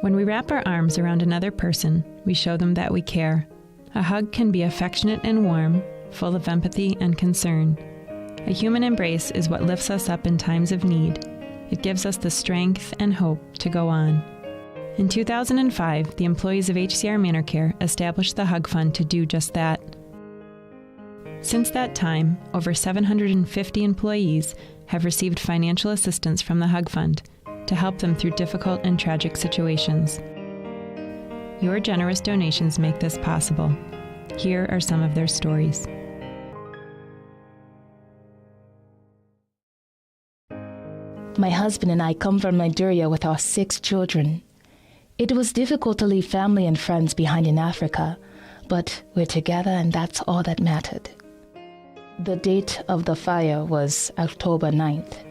When we wrap our arms around another person, we show them that we care. A hug can be affectionate and warm, full of empathy and concern. A human embrace is what lifts us up in times of need. It gives us the strength and hope to go on. In 2005, the employees of HCR ManorCare established the Hug Fund to do just that. Since that time, over 750 employees have received financial assistance from the Hug Fund to help them through difficult and tragic situations. Your generous donations make this possible. Here are some of their stories. My husband and I come from Nigeria with our 6 children. It was difficult to leave family and friends behind in Africa, but we're together and that's all that mattered. The date of the fire was October 9th.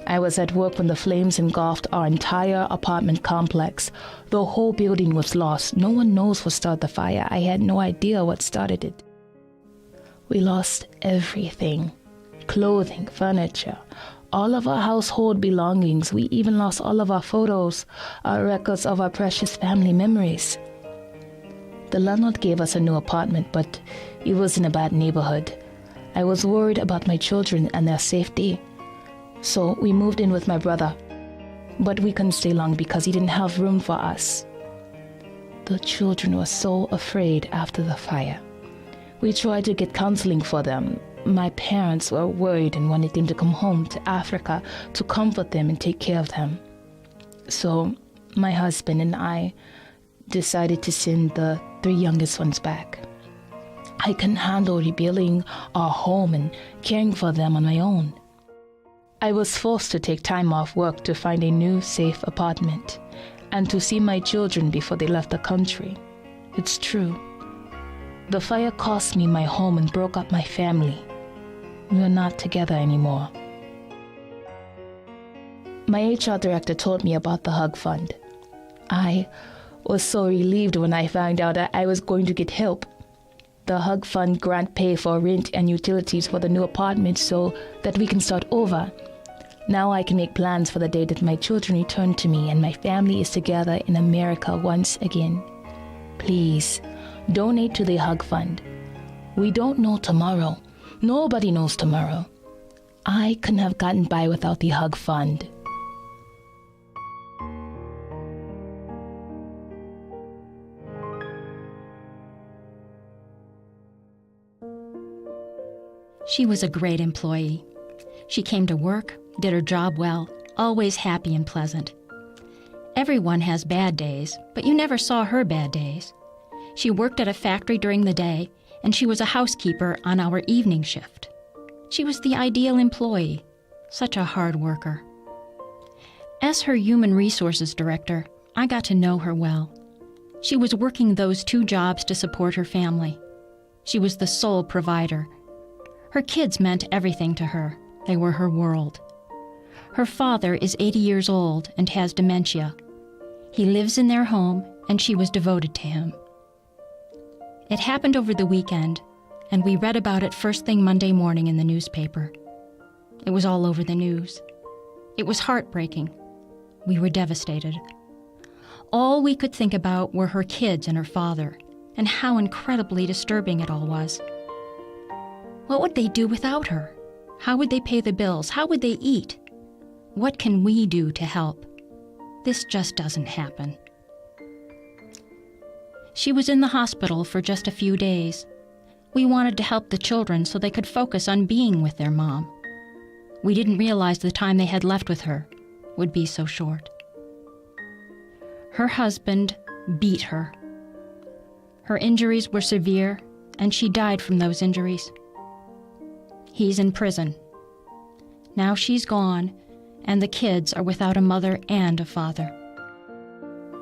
I was at work when the flames engulfed our entire apartment complex. The whole building was lost. No one knows what started the fire. I had no idea what started it. We lost everything. Clothing, furniture, all of our household belongings. We even lost all of our photos, our records of our precious family memories. The landlord gave us a new apartment, but it was in a bad neighborhood. I was worried about my children and their safety. So we moved in with my brother, but we couldn't stay long because he didn't have room for us. The children were so afraid after the fire. We tried to get counseling for them. My parents were worried and wanted them to come home to Africa to comfort them and take care of them. So my husband and I decided to send the 3 youngest ones back. I couldn't handle rebuilding our home and caring for them on my own. I was forced to take time off work to find a new, safe apartment and to see my children before they left the country. It's true. The fire cost me my home and broke up my family. We are not together anymore. My HR director told me about the Hug Fund. I was so relieved when I found out that I was going to get help. The Hug Fund grant pay for rent and utilities for the new apartment so that we can start over. Now I can make plans for the day that my children return to me and my family is together in America once again. Please, donate to the Hug Fund. We don't know tomorrow. Nobody knows tomorrow. I couldn't have gotten by without the Hug Fund. She was a great employee. She came to work, did her job well, always happy and pleasant. Everyone has bad days, but you never saw her bad days. She worked at a factory during the day, and she was a housekeeper on our evening shift. She was the ideal employee, such a hard worker. As her human resources director, I got to know her well. She was working those 2 jobs to support her family. She was the sole provider. Her kids meant everything to her. They were her world. Her father is 80 years old and has dementia. He lives in their home, and she was devoted to him. It happened over the weekend, and we read about it first thing Monday morning in the newspaper. It was all over the news. It was heartbreaking. We were devastated. All we could think about were her kids and her father, and how incredibly disturbing it all was. What would they do without her? How would they pay the bills? How would they eat? What can we do to help? This just doesn't happen. She was in the hospital for just a few days. We wanted to help the children so they could focus on being with their mom. We didn't realize the time they had left with her would be so short. Her husband beat her. Her injuries were severe, and she died from those injuries. He's in prison. Now she's gone, and the kids are without a mother and a father.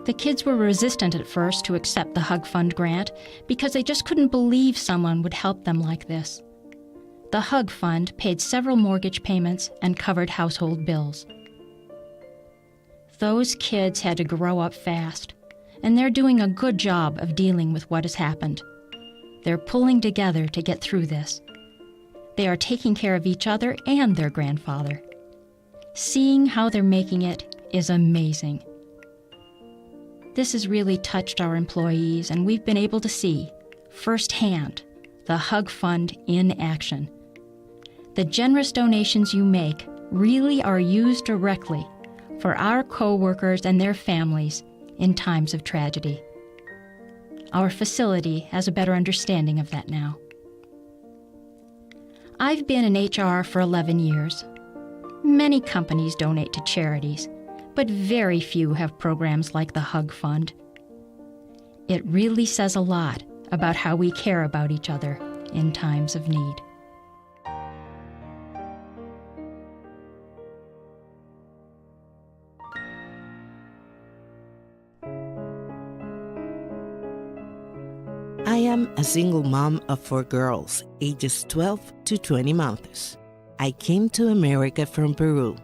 The kids were resistant at first to accept the Hug Fund grant because they just couldn't believe someone would help them like this. The Hug Fund paid several mortgage payments and covered household bills. Those kids had to grow up fast, and they're doing a good job of dealing with what has happened. They're pulling together to get through this. They are taking care of each other and their grandfather. Seeing how they're making it is amazing. This has really touched our employees, and we've been able to see firsthand the Hug Fund in action. The generous donations you make really are used directly for our co-workers and their families in times of tragedy. Our facility has a better understanding of that now. I've been in HR for 11 years. Many companies donate to charities, but very few have programs like the Hug Fund. It really says a lot about how we care about each other in times of need. I am a single mom of 4 girls, ages 12 to 20 months. I came to America from Peru.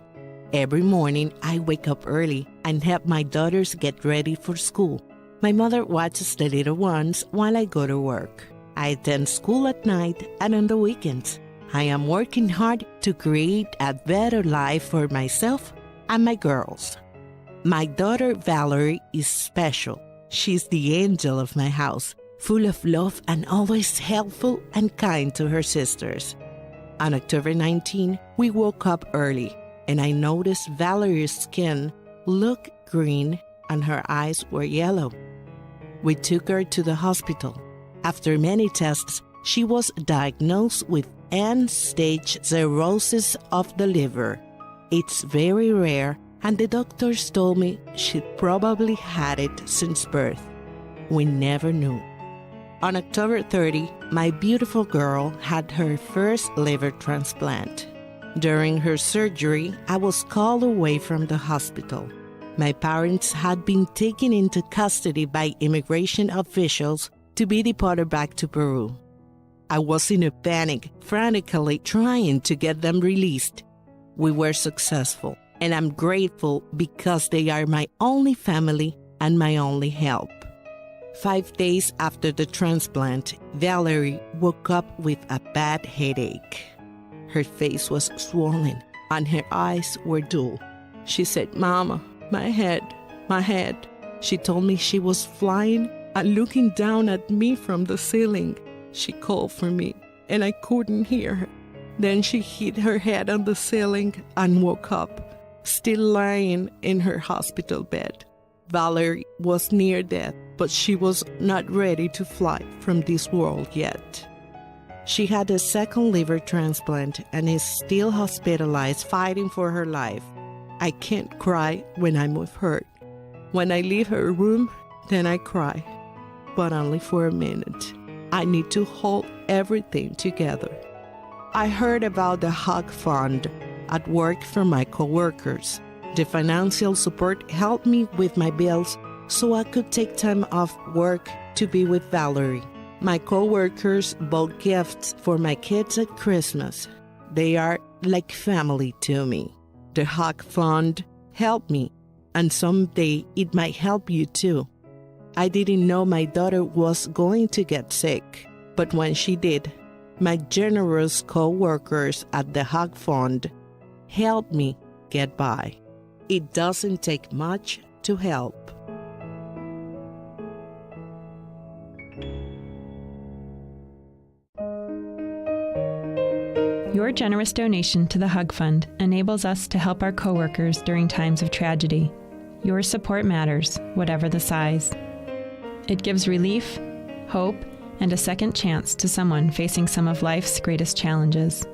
Every morning, I wake up early and help my daughters get ready for school. My mother watches the little ones while I go to work. I attend school at night and on the weekends. I am working hard to create a better life for myself and my girls. My daughter Valerie is special. She's the angel of my house, full of love and always helpful and kind to her sisters. On October 19, we woke up early, and I noticed Valerie's skin looked green and her eyes were yellow. We took her to the hospital. After many tests, she was diagnosed with end-stage cirrhosis of the liver. It's very rare, and the doctors told me she'd probably had it since birth. We never knew. On October 30, my beautiful girl had her first liver transplant. During her surgery, I was called away from the hospital. My parents had been taken into custody by immigration officials to be deported back to Peru. I was in a panic, frantically trying to get them released. We were successful, and I'm grateful because they are my only family and my only help. 5 days after the transplant, Valerie woke up with a bad headache. Her face was swollen and her eyes were dull. She said, "Mama, my head. She told me she was flying and looking down at me from the ceiling. She called for me and I couldn't hear her. Then she hit her head on the ceiling and woke up, still lying in her hospital bed. Valerie was near death, but she was not ready to fly from this world yet. She had a second liver transplant and is still hospitalized fighting for her life. I can't cry when I'm with her. When I leave her room, then I cry, but only for a minute. I need to hold everything together." I heard about the Hug Fund at work from my coworkers. The financial support helped me with my bills so I could take time off work to be with Valerie. My coworkers bought gifts for my kids at Christmas. They are like family to me. The Hug Fund helped me, and someday it might help you too. I didn't know my daughter was going to get sick, but when she did, my generous co-workers at the Hug Fund helped me get by. It doesn't take much to help. Your generous donation to the Hug Fund enables us to help our coworkers during times of tragedy. Your support matters, whatever the size. It gives relief, hope, and a second chance to someone facing some of life's greatest challenges.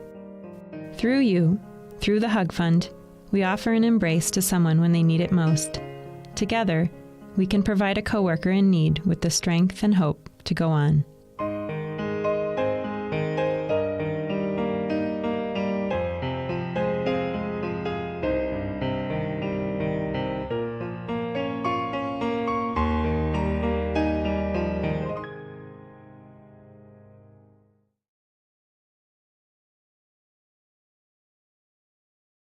Through you, through the Hug Fund, we offer an embrace to someone when they need it most. Together, we can provide a coworker in need with the strength and hope to go on.